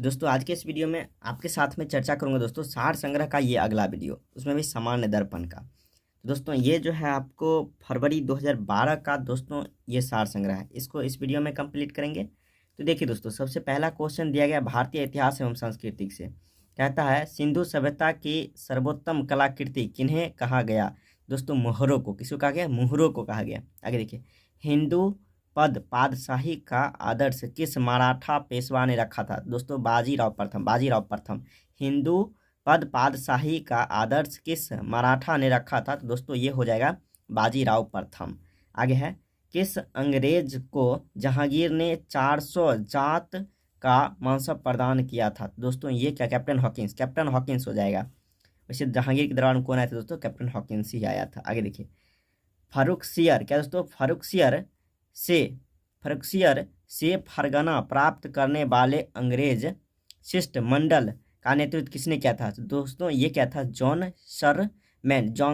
दोस्तों आज के इस वीडियो में आपके साथ में चर्चा करूंगा दोस्तों सार संग्रह का ये अगला वीडियो, उसमें भी सामान्य दर्पण का। तो दोस्तों ये जो है आपको फरवरी 2012 का दोस्तों ये सार संग्रह है, इसको इस वीडियो में कंप्लीट करेंगे। तो देखिए दोस्तों, सबसे पहला क्वेश्चन दिया गया भारतीय इतिहास एवं संस्कृति से, कहता है सिंधु सभ्यता की सर्वोत्तम कलाकृति किन्हें कहा गया। दोस्तों मोहरों को, किसको कहा गया? मोहरों को कहा गया। आगे देखिए, हिंदू पद पातशाही का आदर्श किस मराठा पेशवा ने रखा था। दोस्तों बाजीराव प्रथम, बाजीराव प्रथम। हिंदू पद पातशाही का आदर्श किस मराठा ने रखा था। तो दोस्तों ये हो जाएगा बाजीराव प्रथम। आगे है, किस अंग्रेज को जहांगीर ने 400 जात का मानसब प्रदान किया था। दोस्तों ये क्या? कैप्टन हॉकिंस, कैप्टन हॉकिंस हो जाएगा। वैसे जहांगीर के दरबार में कौन आया था दोस्तों? कैप्टन हॉकिंस ही आया था। आगे देखिए, फर्रुखसियर, क्या दोस्तों? फर्रुखसियर से फरगना प्राप्त करने वाले अंग्रेज शिष्टमंडल का नेतृत्व किसने किया था। तो दोस्तों ये क्या था? जॉन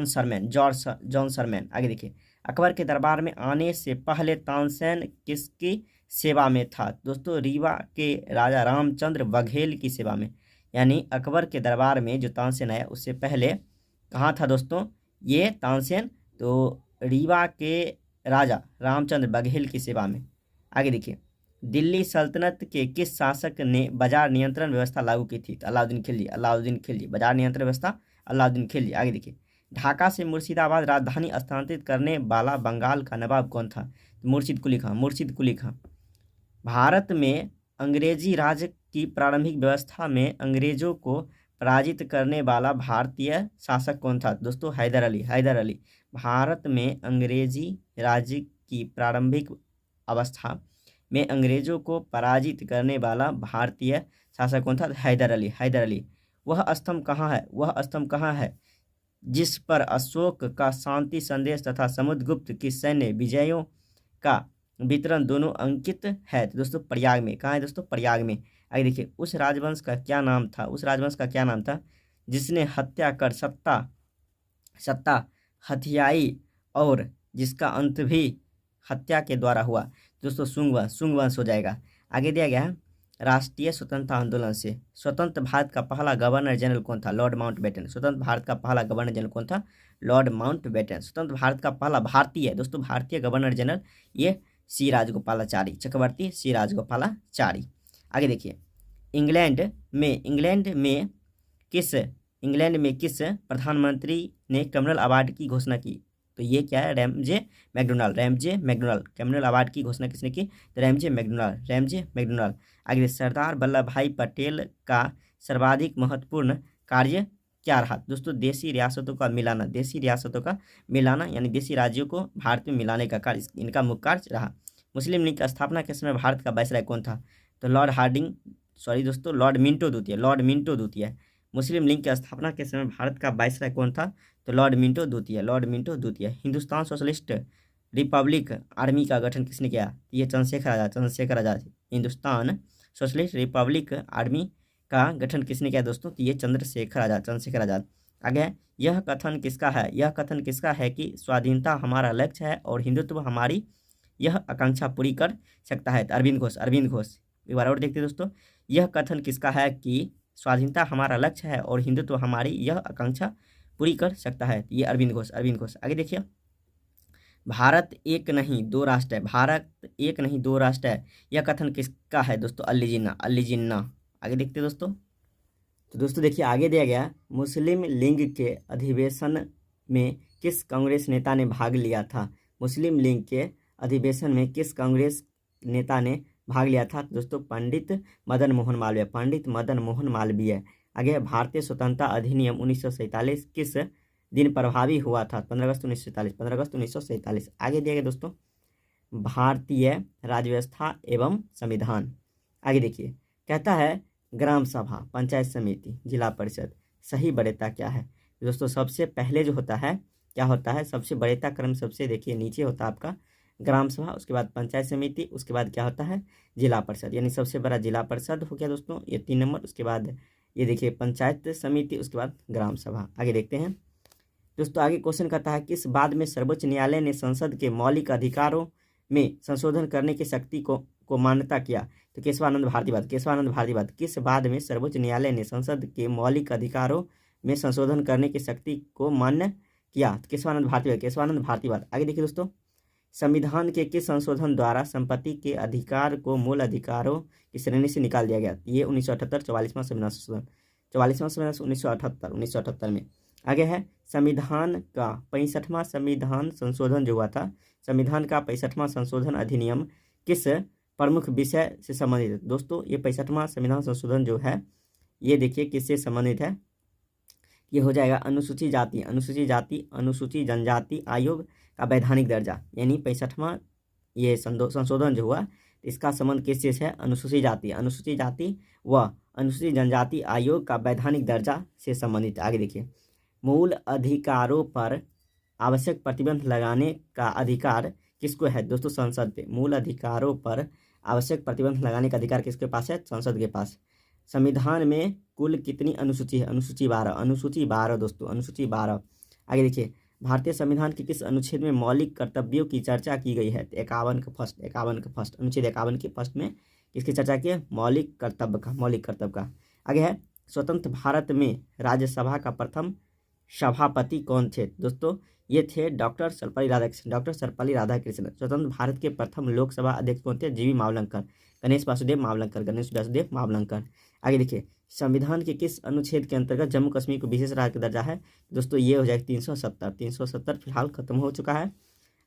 सरमैन। आगे देखिए, अकबर के दरबार में आने से पहले तानसेन किसकी सेवा में था। दोस्तों रीवा के राजा रामचंद्र बघेल की सेवा में, यानी अकबर के दरबार में जो तानसेन आया उससे पहले कहाँ था दोस्तों ये तानसेन? तो रीवा के राजा रामचंद्र बघेल की सेवा में। आगे देखिए, दिल्ली सल्तनत के किस शासक ने बाजार नियंत्रण व्यवस्था लागू की थी। अलाउद्दीन खिलजी। बाजार नियंत्रण व्यवस्था अलाउद्दीन खिलजी। आगे देखिए, ढाका से मुर्शिदाबाद राजधानी स्थानांतरित करने वाला बंगाल का नवाब कौन था। मुर्शिद कुली खां। भारत में अंग्रेजी राज की प्रारंभिक व्यवस्था में अंग्रेजों को पराजित करने वाला भारतीय शासक कौन था। दोस्तों हैदर अली। भारत में अंग्रेजी राज्य की प्रारंभिक अवस्था में अंग्रेजों को पराजित करने वाला भारतीय शासक कौन था? हैदर अली। वह स्तंभ कहाँ है जिस पर अशोक का शांति संदेश तथा समुद्रगुप्त की सैन्य विजयों का वितरण दोनों अंकित है। तो दोस्तों प्रयाग में। कहाँ है दोस्तों? प्रयाग में। आगे देखिए, उस राजवंश का क्या नाम था जिसने हत्या कर सत्ता हथियाई और जिसका अंत भी हत्या के द्वारा हुआ। दोस्तों सुंग वंश हो जाएगा। आगे दिया गया है, राष्ट्रीय स्वतंत्रता आंदोलन से स्वतंत्र भारत का पहला गवर्नर जनरल कौन था? Lord Mountbatten. स्वतंत्र भारत का पहला गवर्नर जनरल कौन था? Lord Mountbatten. स्वतंत्र भारत का पहला भारतीय गवर्नर जनरल ये सी राजगोपालाचारी, चक्रवर्ती सी राजगोपालाचारी। आगे देखिए, इंग्लैंड में किस प्रधानमंत्री ने कम्युनल अवार्ड की घोषणा की। तो ये क्या है? Ramsay McDonald. कम्युनल अवार्ड की घोषणा किसने की? तो रैमजे मैकडोनाल्ड। आगे, सरदार वल्लभ भाई पटेल का सर्वाधिक महत्वपूर्ण कार्य क्या रहा। दोस्तों देशी रियासतों का मिलाना, यानी देशी राज्यों को भारत में मिलाने का कार्य इनका मुख्य कार्य रहा। मुस्लिम लीग की स्थापना के समय भारत का वायसराय कौन था? तो लॉर्ड मिंटो द्वितीय। मुस्लिम लीग की स्थापना के समय भारत का वायसराय कौन था? तो लॉर्ड मिंटो द्वितीय। हिंदुस्तान सोशलिस्ट रिपब्लिक आर्मी का गठन किसने किया? ये Chandrashekhar Azad. Hindustan socialist Republic army का गठन किसने किया दोस्तों? तो ये चंद्रशेखर आजाद। आगे, यह कथन किसका है कि स्वाधीनता हमारा लक्ष्य है और हिंदुत्व हमारी यह आकांक्षा पूरी कर सकता है। अरविंद घोष। एक बार और देखते दोस्तों, यह कथन किसका है कि स्वाधीनता हमारा लक्ष्य है और हिंदुत्व हमारी यह आकांक्षा पूरी कर सकता है। ये अरविंद घोष। आगे देखिए, भारत एक नहीं दो राष्ट्र है, यह कथन किसका है दोस्तों? अली जिन्ना। आगे देखते दोस्तों, तो दोस्तों देखिए आगे दिया गया, मुस्लिम लीग के अधिवेशन में किस कांग्रेस नेता ने भाग लिया था। मुस्लिम लीग के अधिवेशन में किस कांग्रेस नेता ने भाग लिया था? दोस्तों पंडित मदन मोहन मालवीय। आगे, भारतीय स्वतंत्रता अधिनियम 1947 किस दिन प्रभावी हुआ था? 15 अगस्त 1947। आगे दिया गया दोस्तों, भारतीय राज्य व्यवस्था एवं संविधान। आगे देखिए, कहता है ग्राम सभा, पंचायत समिति, जिला परिषद, सही वरीयता क्या है? दोस्तों सबसे पहले जो होता है क्या होता है? सबसे वरीयता क्रम सबसे देखिए नीचे होता है आपका ग्राम सभा, उसके बाद पंचायत समिति, उसके बाद क्या होता है? जिला परिषद, यानी सबसे बड़ा जिला परिषद हो गया दोस्तों, ये 3 नंबर। उसके बाद ये देखिए पंचायत समिति, उसके बाद ग्राम सभा। आगे देखते हैं दोस्तों, आगे क्वेश्चन कहता है किस बाद में सर्वोच्च न्यायालय ने संसद के मौलिक अधिकारों में संशोधन करने की शक्ति को मान्यता किया। तो केशवानंद भारतीवाद। केशवानंद भारतीवाद। किस वाद में सर्वोच्च न्यायालय ने संसद के मौलिक अधिकारों में संशोधन करने की शक्ति को मान्य किया? तो केशवानंद भारतीवाद। केशवानंद भारतीवाद। आगे देखिए दोस्तों, संविधान के किस संशोधन द्वारा संपत्ति के अधिकार को मूल अधिकारों की श्रेणी से निकाल दिया गया? ये 1978 44वां संविधान संशोधन, 44वां संविधान 1978 में। आगे है संविधान का 65वां संविधान संशोधन जो हुआ था, संविधान का 65वां संशोधन अधिनियम किस प्रमुख विषय से संबंधित है? दोस्तों ये 65वां संविधान संशोधन जो है ये देखिए किससे संबंधित है? ये हो जाएगा अनुसूचित जाति, अनुसूचित जाति, अनुसूचित जनजाति आयोग का वैधानिक दर्जा, यानी 65वां ये संशोधन जो हुआ इसका संबंध किस चीज़ है? अनुसूचित जाति, अनुसूचित जाति व अनुसूचित जनजाति आयोग का वैधानिक दर्जा से संबंधित। आगे देखिए, मूल अधिकारों पर आवश्यक प्रतिबंध लगाने का अधिकार किसको है? दोस्तों संसद पे। मूल अधिकारों पर आवश्यक प्रतिबंध लगाने का अधिकार किसके पास है? संसद के पास। संविधान में कुल कितनी अनुसूची है? अनुसूची 12, अनुसूची 12 दोस्तों, अनुसूची 12। आगे देखिए, भारतीय संविधान के किस अनुच्छेद में मौलिक कर्तव्यों की चर्चा की गई है? 51 का फर्स्ट, 51 का फर्स्ट, अनुच्छेद 51 के फर्स्ट में किसकी चर्चा की है? मौलिक कर्तव्य का, मौलिक कर्तव्य का। आगे है स्वतंत्र भारत में राज्यसभा का प्रथम सभापति कौन थे? दोस्तों ये थे डॉक्टर सर्वपल्ली राधाकृष्णन, डॉक्टर सर्वपल्ली राधाकृष्णन। स्वतंत्र भारत के प्रथम लोकसभा अध्यक्ष कौन थे? जीवी मावलंकर, गणेश वासुदेव मावलंकर, गणेश वासुदेव मावलंकर। आगे देखिए, संविधान के किस अनुच्छेद के अंतर्गत जम्मू कश्मीर को विशेष राज्य का दर्जा है? दोस्तों ये हो जाएगा 370, 370 फिलहाल खत्म हो चुका है।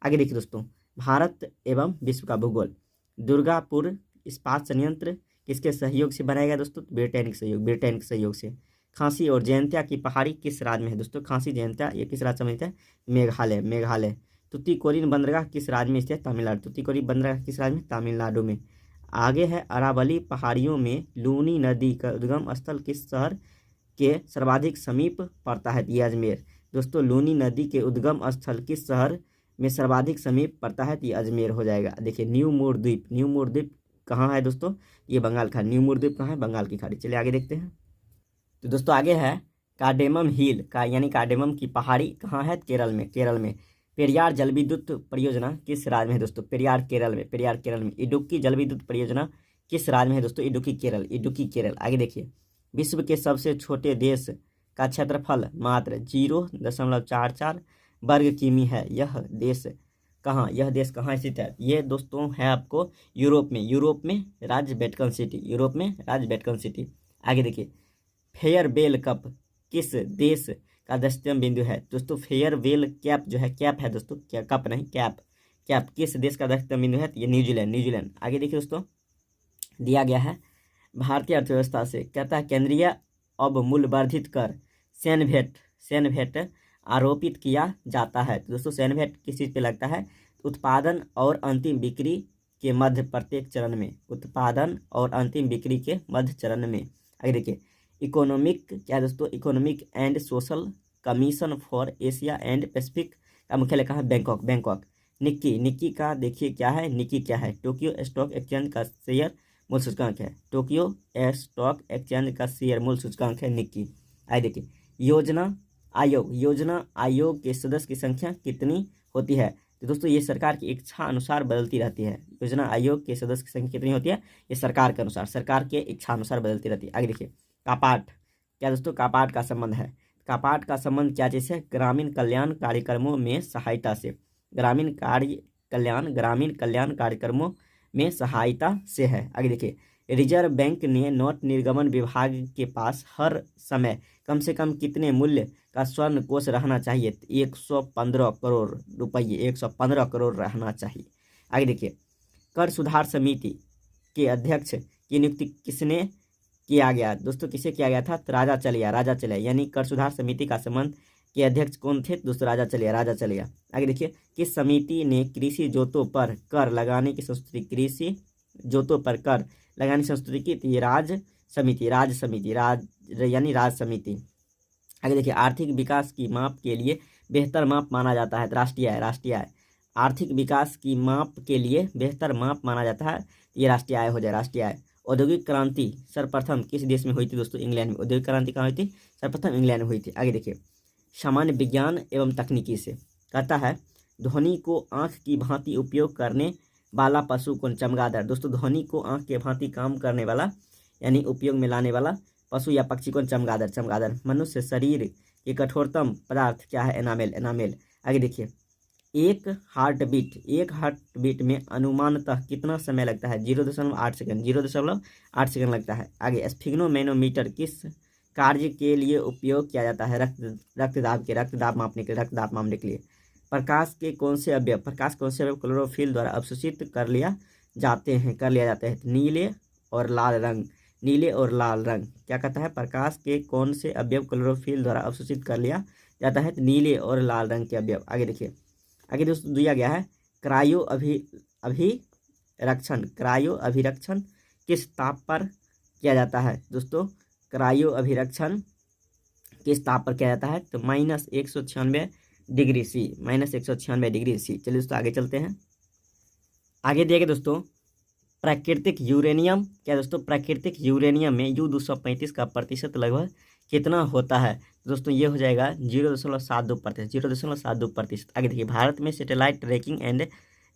आगे देखिए दोस्तों, भारत एवं विश्व का भूगोल, दुर्गापुर इस्पात संयंत्र किसके सहयोग से बनाया गया? दोस्तों ब्रिटेनिक सहयोग, ब्रिटेनिक सहयोग से। खांसी और जयंतिया की पहाड़ी किस राज्य में है? दोस्तों खांसी जयंतिया ये किस राज्य में है? मेघालय, मेघालय। तुतीकोरिन बंदरगाह किस राज्य में स्थित है? तमिलनाडु। तुतीकोरिन बंदरगाह किस राज्य में? तमिलनाडु में। आगे है अरावली पहाड़ियों में लूनी नदी का उद्गम स्थल किस शहर के सर्वाधिक समीप पड़ता है? ये अजमेर। दोस्तों लूनी नदी के उद्गम स्थल किस शहर में सर्वाधिक समीप पड़ता है? ये अजमेर हो जाएगा। देखिए न्यू मोर द्वीप, न्यू मोर द्वीप कहाँ है दोस्तों? ये बंगाल का न्यू मोर द्वीप कहाँ है? बंगाल की खाड़ी। चलिए आगे देखते हैं। तो दोस्तों आगे है कार्डेमम हिल का यानी कार्डेमम की पहाड़ी कहाँ है? केरल में, केरल में। पेरियार जल विद्युत परियोजना किस राज्य में है? दोस्तों पेरियार केरल में, पेरियार केरल में। इडुक्की जल विद्युत परियोजना किस राज्य में है? दोस्तों इडुक्की केरल, इडुक्की केरल। आगे देखिए, विश्व के सबसे छोटे देश का क्षेत्रफल मात्र 0.44 वर्ग किमी है। यह देश कहाँ, यह देश कहाँ स्थित है? ये दोस्तों है आपको यूरोप में, यूरोप में राज्य वेटिकन सिटी, यूरोप में राज्य वेटिकन सिटी। आगे देखिए, फेयरवेल कप किस देश का 10वें बिंदु है? दोस्तों फेयरवेल कैप जो है, कैप है दोस्तों, क्या कप नहीं, कैप, कैप किस देश का 10वें बिंदु है? ये न्यूजीलैंड, न्यूजीलैंड। आगे देखिए दोस्तों, दिया गया है भारतीय अर्थव्यवस्था से कहता है केंद्रीय अवमूल्य वर्धित कर सेनभेट, सेनभेट आरोपित किया जाता है। तो दोस्तों सेनभेट किस चीज़ पे लगता है? उत्पादन और अंतिम बिक्री के मध्य प्रत्येक चरण में, उत्पादन और अंतिम बिक्री के मध्य चरण में। आगे देखिए, इकोनॉमिक क्या है दोस्तों? Economic and social commission for Asia and Pacific का मुख्यालय कहाँ है? Bangkok, Bangkok. निक्की, निक्की का देखिए क्या है? निक्की क्या है? टोक्यो स्टॉक एक्सचेंज का शेयर मूल सूचकांक है, टोक्यो स्टॉक एक्सचेंज का शेयर मूल सूचकांक है निक्की। आइए देखिए, योजना आयोग, योजना आयोग के सदस्य की संख्या कितनी होती है? तो दोस्तों ये सरकार की इच्छा अनुसार बदलती रहती है। योजना आयोग के सदस्य की संख्या कितनी होती है? ये सरकार के अनुसार, सरकार के इच्छा अनुसार बदलती रहती है। आगे देखिए, कापाट क्या दोस्तों? कापाट का संबंध है, कापाट का संबंध क्या चीज़ है? ग्रामीण कल्याण कार्यक्रमों में सहायता से, ग्रामीण कल्याण कार्यक्रमों में सहायता से है। आगे देखिए, रिजर्व बैंक ने नोट निर्गमन विभाग के पास हर समय कम से कम कितने मूल्य का स्वर्ण कोष रहना चाहिए? 115 करोड़ रुपये, 115 करोड़ रहना चाहिए। आगे देखिए, कर सुधार समिति के अध्यक्ष की नियुक्ति किसने किया गया? दोस्तों किसे किया गया था? राजा चलिया, राजा चलिया, यानी कर सुधार समिति का संबंध के अध्यक्ष कौन थे? दोस्तों राजा चलिया, राजा चलिया। आगे देखिए, किस समिति ने कृषि जोतों पर कर लगाने की संस्तुति, कृषि जोतों पर कर लगाने की संस्तुति की? तो ये राज समिति, राज समिति, राज यानी राज समिति। आगे देखिए, आर्थिक विकास की माप के लिए बेहतर माप माना जाता है राष्ट्रीय आय, राष्ट्रीय आय। आर्थिक विकास की माप के लिए बेहतर माप माना जाता है, ये राष्ट्रीय आय हो जाए, राष्ट्रीय आय। औद्योगिक क्रांति सर्वप्रथम किस देश में हुई थी? दोस्तों इंग्लैंड में। औद्योगिक क्रांति कहाँ हुई थी? सर्वप्रथम इंग्लैंड में हुई थी। आगे देखिए, सामान्य विज्ञान एवं तकनीकी से कहता है ध्वनि को आँख की भांति उपयोग करने बाला पशु कौन? चमगादड़। दोस्तों ध्वनि को आंख के भांति काम करने वाला यानी उपयोग में लाने वाला पशु या पक्षी कौन? चमगादड़। चमगादड़। मनुष्य शरीर के कठोरतम पदार्थ क्या है? एनामेल। एनामेल। आगे देखिए, एक हार्ट बीट में अनुमानतः कितना समय लगता है? 0.8 सेकंड। 0.8 सेकंड लगता है। आगे, स्फिग्नोमेनोमीटर किस कार्य के लिए उपयोग किया जाता है? रक्तदाब मापने के लिए। प्रकाश कौन से अवयव क्लोरोफिल द्वारा अवशोषित कर लिया जाते हैं? नीले और लाल रंग। क्या कहता है? प्रकाश के कौन से अवयव क्लोरोफिल द्वारा अवशोषित कर लिया जाता है? नीले और लाल रंग के अवयव। आगे देखिए, आगे दोस्तों दिया गया है क्रायो अभिरक्षण किस ताप पर किया जाता है? दोस्तों क्रायो अभिरक्षण किस ताप पर किया जाता है? तो -196 डिग्री सी। -196 degree C. चलिए दोस्तों आगे चलते हैं। आगे दिया गया दोस्तों प्राकृतिक यूरेनियम। क्या दोस्तों? प्राकृतिक यूरेनियम में U-235 का प्रतिशत लगभग कितना होता है? दोस्तों ये हो जाएगा 0.72%। 0.72%। आगे देखिए, भारत में satellite trekking and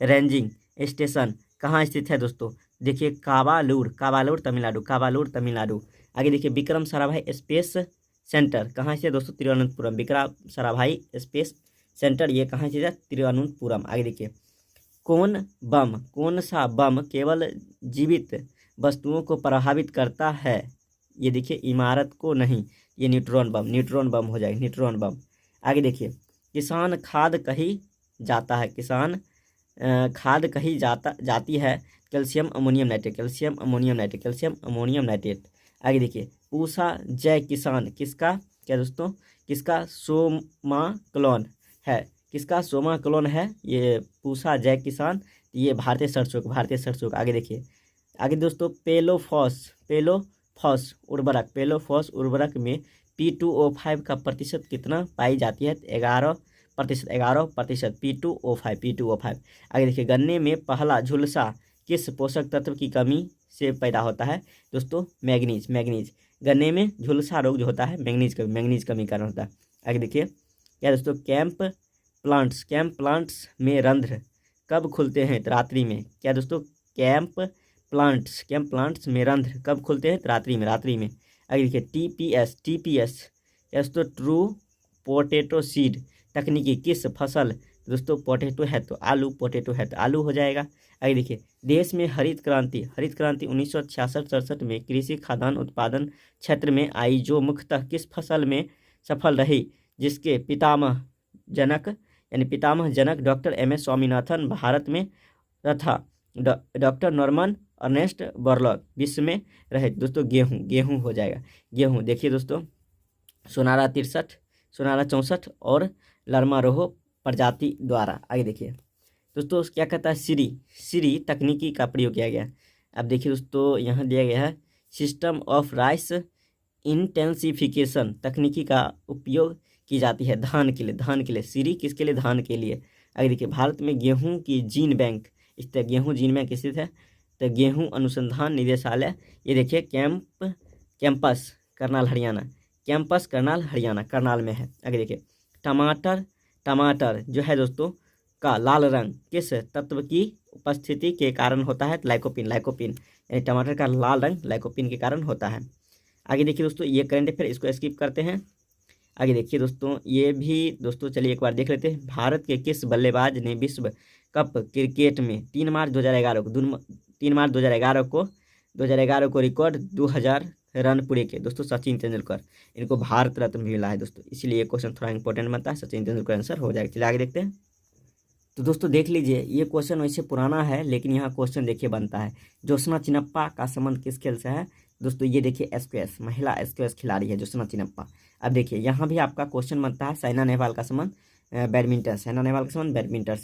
ranging station कहाँ स्थित है? दोस्तों देखिए, कावालूर तमिलनाडु। आगे देखिए, विक्रम साराभाई स्पेस सेंटर कहाँ से? दोस्तों तिरुवनंतपुरम। विक्रम साराभाई स्पेस सेंटर ये कहाँ से? तिरुवनंतपुरम। आगे देखिए, कौन सा बम केवल जीवित वस्तुओं को प्रभावित करता है? ये देखिए, इमारत को नहीं, ये न्यूट्रॉन बम हो जाएगा, न्यूट्रॉन बम। आगे देखिए, किसान खाद कही जाता है? खाद कही जाती है कैल्शियम अमोनियम नाइट्रेट। आगे देखिए, पूसा जय किसान किसका? क्या दोस्तों? किसका सोमा क्लोन है? ये पूसा जय किसान, ये भारतीय सरसों। आगे देखिए, आगे दोस्तों पेलोफॉस उर्वरक में P2O5 का प्रतिशत कितना पाई जाती है? 11%। P2O5। आगे देखिए, गन्ने में पहला झुलसा किस पोषक तत्व की कमी से पैदा होता है? दोस्तों मैग्नीज। गन्ने में झुलसा रोग जो होता है मैग्नीज कमी कारण होता है। आगे देखिए, क्या दोस्तों? कैंप प्लांट्स में रंध्र कब खुलते हैं? रात्रि में। क्या दोस्तों? कैंप प्लांट्स में रंध्र कब खुलते हैं? रात्रि में। आगे देखिए, TPS दोस्तों ट्रू पोटैटो सीड तकनीकी किस फसल? दोस्तों पोटैटो है तो आलू हो जाएगा। आगे देखिए, देश में हरित क्रांति 1966-67 में कृषि खाद्यान्न उत्पादन क्षेत्र में आई, जो मुख्यतः किस फसल में सफल रही, जिसके पितामह जनक डॉक्टर M.S. स्वामीनाथन भारत में तथा डॉक्टर नॉर्मन अर्नेस्ट बोरलॉग विश्व में रहे? दोस्तों गेहूं हो जाएगा। गेहूं। देखिए दोस्तों, सोनारा 64 और लर्मारोहो प्रजाति द्वारा। आगे देखिए दोस्तों, क्या कहता है? सीरी तकनीकी का प्रयोग किया गया। अब देखिए दोस्तों, यहाँ दिया गया है सिस्टम ऑफ राइस इंटेंसिफिकेशन तकनीकी का उपयोग की जाती है धान के लिए। सीरी किसके लिए? धान के लिए। आगे देखिए, भारत में गेहूं की जीन बैंक स्थित है। तो गेहूं अनुसंधान निदेशालय, ये देखिए कैंपस करनाल हरियाणा करनाल में है। आगे देखिए, टमाटर जो है दोस्तों का लाल रंग किस तत्व की उपस्थिति के कारण होता है? लाइकोपिन यानी टमाटर का लाल रंग लाइकोपिन के कारण होता है। आगे देखिए दोस्तों, ये करंट अफेयर, इसको स्किप करते हैं। आगे देखिए दोस्तों, ये भी दोस्तों चलिए एक बार देख लेते हैं। भारत के किस बल्लेबाज ने विश्व कप क्रिकेट में 3 मार्च 2011 को रिकॉर्ड 2000 रन पूरे किए? दोस्तों सचिन तेंदुलकर। इनको भारत रत्न भी मिला है दोस्तों, इसलिए ये क्वेश्चन थोड़ा इंपॉर्टेंट बनता है। सचिन तेंदुलकर आंसर हो जाएगा। चलिए आगे देखते हैं। तो दोस्तों देख लीजिए, ये क्वेश्चन वैसे पुराना है, लेकिन यहाँ क्वेश्चन देखिए बनता है, ज्योत्सना चिनप्पा का संबंध किस खेल से है? दोस्तों ये देखिए स्क्वैश, महिला स्क्वैश खिलाड़ी है ज्योत्सना चिनप्पा। अब देखिए, यहाँ भी आपका क्वेश्चन बनता है साइना नेहवाल का संबंध बैडमिंटन।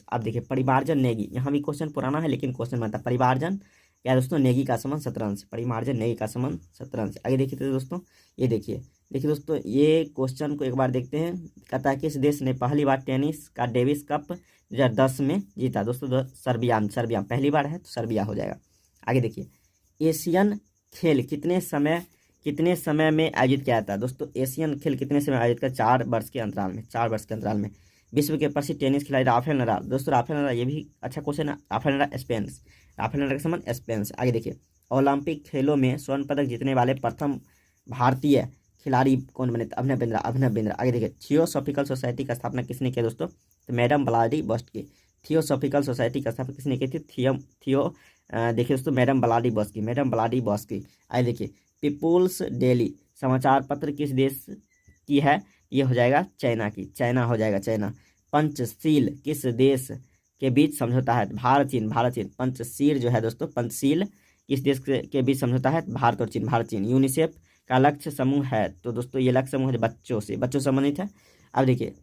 अब देखिए, परिवारजन नेगी, यहाँ भी क्वेश्चन पुराना है, लेकिन क्वेश्चन बनता है परिवारजन क्या दोस्तों? नेगी का संबंध शतरंज। परिमार्जन नेगी का संबंध शतरंज। आगे देखिए तो दोस्तों, ये देखिए दोस्तों, ये क्वेश्चन को एक बार देखते हैं। कहता है किस देश ने पहली बार टेनिस का डेविस कप 2010 में जीता? दोस्तों सर्बिया पहली बार है, तो सर्बिया हो जाएगा। आगे देखिए, एशियन खेल कितने समय में आयोजित किया जाता है? दोस्तों एशियन खेल कितने समय आयोजित किया? 4 वर्ष के अंतराल में। विश्व के प्रसिद्ध टेनिस खिलाड़ी राफेल नडाल। दोस्तों राफेल नडाल, ये भी अच्छा क्वेश्चन है। Rafael Nadal Spain, Rafael Nadal का संबंध स्पेन से। आगे देखिए, ओलंपिक खेलों में स्वर्ण पदक जीतने वाले प्रथम भारतीय खिलाड़ी कौन बने? अभिनव बिंद्रा, अभिनव बिंद्रा। आगे देखिए, थियोसॉफिकल सोसाइटी का स्थापना किसने किया दोस्तों? तो मैडम ब्लाडीबोस्की। थियोसॉफिकल सोसाइटी का स्थापना किसने की थी? देखिए दोस्तों, मैडम ब्लाडीबोस्की, मैडम ब्लाडीबोस्की। आगे देखिए, पीपुल्स डेली समाचार पत्र किस देश की है? ये हो जाएगा चाइना की, चाइना हो जाएगा, चाइना। पंचशील किस देश के बीच समझौता है? भारत चीन, भारत चीन। पंचशील जो है दोस्तों, पंचशील किस देश के बीच समझौता है? भारत और चीन, भारत चीन। यूनिसेफ का लक्ष्य समूह है, तो दोस्तों ये लक्ष्य समूह है बच्चों से, बच्चों से संबंधित है। अब देखिए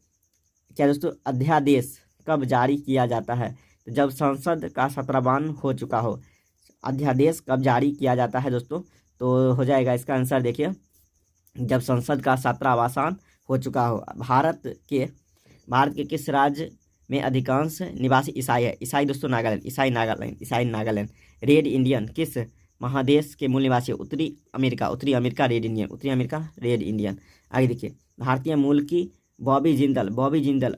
क्या दोस्तों, अध्यादेश कब जारी किया जाता है? तो जब संसद का सत्रावान हो चुका हो। अध्यादेश कब जारी किया जाता है दोस्तों? तो हो जाएगा इसका आंसर देखिए, जब संसद का सत्रावसान हो चुका हो। भारत के किस राज्य में अधिकांश निवासी ईसाई है? ईसाई दोस्तों नागालैंड, ईसाई नागालैंड, ईसाई नागालैंड। रेड इंडियन किस महादेश के मूल निवासी? उत्तरी अमेरिका, उत्तरी अमेरिका रेड इंडियन, उत्तरी अमेरिका रेड इंडियन। आगे देखिए, भारतीय मूल की बॉबी जिंदल, बॉबी जिंदल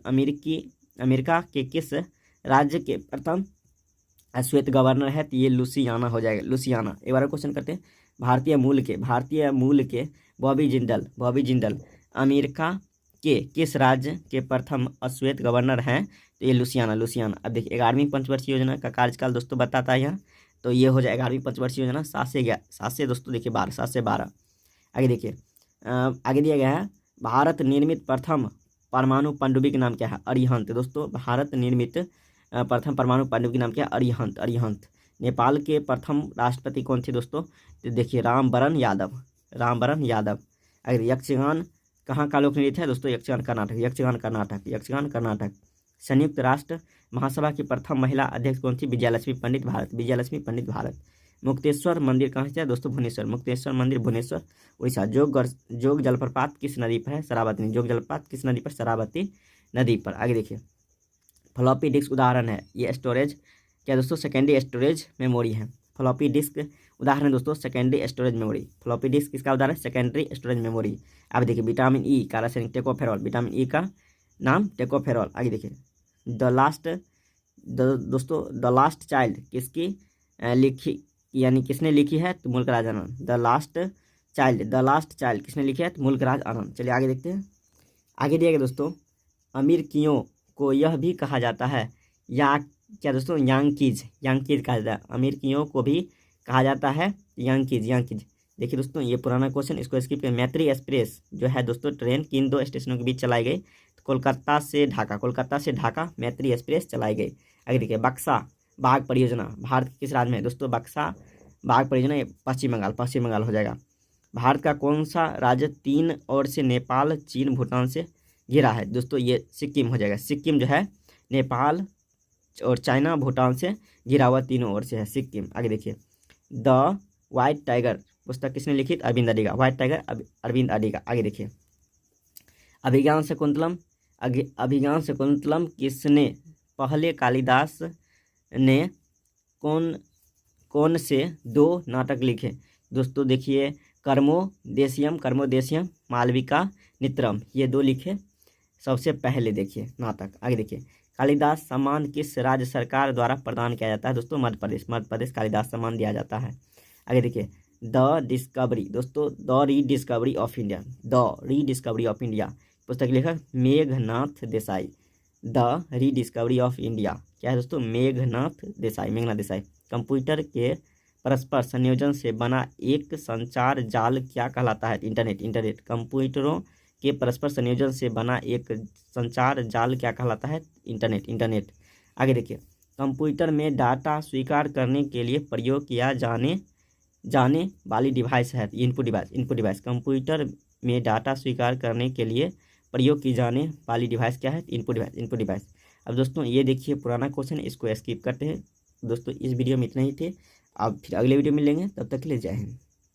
अमेरिका के किस राज्य के प्रथम श्वेत गवर्नर है? तो ये लुसियाना हो जाएगा, लुसियाना। एक बार क्वेश्चन करते हैं, भारतीय मूल के बॉबी जिंदल अमेरिका के किस राज्य के प्रथम श्वेत गवर्नर हैं? तो ये लुसियाना, लुसियाना। अब देखिए, 11वीं पंचवर्षीय योजना का कार्यकाल दोस्तों बताता है यहाँ, तो ये हो जाएगा 11वीं पंचवर्षीय योजना 7 से दोस्तों देखिए 12, 7 से 12। आगे देखिए, आगे दिया गया है, भारत निर्मित प्रथम परमाणु पनडुब्बी का नाम क्या है? अरिहंत। दोस्तों भारत निर्मित प्रथम परमाणु पनडुब्बी का नाम क्या है? अरिहंत, अरिहंत। नेपाल के प्रथम राष्ट्रपति कौन थे दोस्तों? तो देखिए रामवरण यादव, रामवरण यादव। अगर यक्षगान कहाँ का लोक नृत्य है दोस्तों? यक्षगान कर्नाटक, यक्षगान कर्नाटक, यक्षगान कर्नाटक। संयुक्त राष्ट्र महासभा की प्रथम महिला अध्यक्ष कौन थी? विजयलक्ष्मी पंडित भारत, विजयलक्ष्मी पंडित भारत। मुक्तेश्वर मंदिर कहाँ से है दोस्तों? भुवनेश्वर, मुक्तेश्वर मंदिर भुवनेश्वर उड़ीसा। जोग जलप्रपात किस नदी पर है? शरावती। जोग जलप्रपात किस नदी पर? शरावती नदी पर। आगे देखिए, फ्लॉपी डिस्क उदाहरण है, ये स्टोरेज क्या दोस्तों? सेकेंडरी स्टोरेज मेमोरी है। फ्लॉपी डिस्क उदाहरण दोस्तों secondary storage memory. Floppy disk किसका उदाहरण? Secondary storage memory. अब देखिए, विटामिन ई का रासायनिक टेकोफेरॉल, विटामिन ई का नाम टेकोफेरॉल। आगे देखिए, द लास्ट चाइल्ड किसकी लिखी, यानी किसने लिखी है? तो मुल्कराज आनंद। द लास्ट चाइल्ड किसने लिखी है? तो मुल्कराज आनंद। चलिए आगे देखते हैं। आगे दिया गया दोस्तों, अमेरिकियों को यह भी कहा जाता है, या क्या दोस्तों? यांकीज कहा जाता है। अमेरिकियों को भी कहा जाता है यांकीज। देखिए दोस्तों, ये पुराना क्वेश्चन, इसको स्किप करें। मैत्री एक्सप्रेस जो है दोस्तों ट्रेन किन 2 स्टेशनों के बीच चलाई गई? तो कोलकाता से ढाका मैत्री एक्सप्रेस चलाई गई। आगे देखिए, बक्सा बाघ परियोजना भारत के किस राज्य में है दोस्तों? बक्सा बाघ परियोजना पश्चिम बंगाल हो जाएगा। भारत का कौन सा राज्य 3 ओर से नेपाल, चीन, भूटान से घिरा है दोस्तों? ये सिक्किम हो जाएगा। सिक्किम जो है नेपाल और चाइना, भूटान से घिरा हुआ, तीनों ओर से है सिक्किम। आगे देखिए, द व्हाइट टाइगर पुस्तक किसने लिखी? Arvind Adiga, white tiger Arvind Adiga. आगे देखिए, अभिज्ञान शकुंतलम किसने पहले? कालिदास ने कौन से 2 नाटक लिखे दोस्तों? देखिए, कर्मोदेशियम, मालविका नित्रम, ये 2 लिखे सबसे पहले देखिए नाटक। आगे देखिए, कालिदास सम्मान किस राज्य सरकार द्वारा प्रदान किया जाता है दोस्तों? मध्य प्रदेश कालिदास सम्मान दिया जाता है। आगे देखिए, द रीडिस्कवरी ऑफ इंडिया पुस्तक लेखक Meghnath Desai. The rediscovery of India क्या है दोस्तों? मेघनाथ देसाई। कंप्यूटर के परस्पर संयोजन से बना एक संचार जाल क्या कहलाता है? इंटरनेट। कंप्यूटरों के परस्पर संयोजन से बना एक संचार जाल क्या कहलाता है? इंटरनेट। आगे देखिए, कंप्यूटर में डाटा स्वीकार करने के लिए प्रयोग किया जाने वाली डिवाइस है इनपुट डिवाइस। कंप्यूटर में डाटा स्वीकार करने के लिए प्रयोग की जाने वाली डिवाइस क्या है? Input device. अब दोस्तों ये देखिए पुराना क्वेश्चन, इसको स्किप करते हैं दोस्तों। इस वीडियो में इतना ही थे, अब फिर अगले वीडियो में मिलेंगे, तब तक के लिए जय हिंद।